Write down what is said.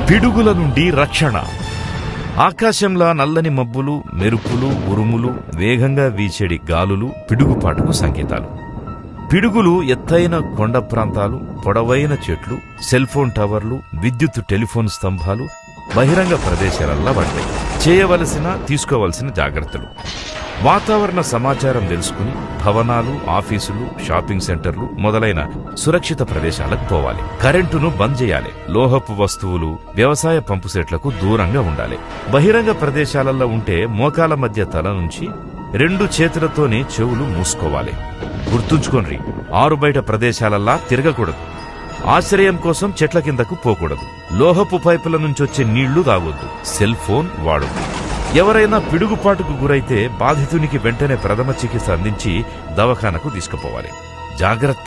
పిడుగుల నుండి రక్షణ. ఆకాశంలా నల్లని మబ్బులు, మెరుపులు, ఉరుములు, వేగంగా వీచేడి గాలులు పిడుగుపాటుకు సంకేతాలు. పిడుగులు ఎత్తైన కొండ ప్రాంతాలు, పొడవైన చెట్లు, సెల్ఫోన్ టవర్లు, విద్యుత్ టెలిఫోన్ స్తంభాలు, బహిరంగ ప్రదేశాలల్లా పడతాయి. చేయవలసిన, తీసుకోవలసిన జాగ్రత్తలు. వాతావరణ సమాచారం తెలుసుకుని భవనాలు, ఆఫీసులు, షాపింగ్ సెంటర్లు మొదలైన సురక్షిత ప్రదేశాలకు పోవాలి. కరెంటును బంద్ చేయాలి. లోహపు వస్తువులు, వ్యవసాయ పంపు సెట్లకు దూరంగా ఉండాలి. బహిరంగ ప్రదేశాలలో ఉంటే మోకాల మధ్య తల నుంచి 2 చేతులతోనే చెవులు మూసుకోవాలి. గుర్తుంచుకోండి, ఆరుబయట ప్రదేశాలల్లా తిరగకూడదు. ఆశ్రయం కోసం చెట్ల కిందకు పోకూడదు. లోహపు పైపుల నుంచొచ్చే నీళ్లు తాగొద్దు. సెల్ ఫోన్ వాడొద్దు. ఎవరైనా పిడుగుపాటుకు గురైతే బాధితునికి వెంటనే ప్రథమ చికిత్స అందించి దవాఖానకు తీసుకుపోవాలి. జాగ్రత్త.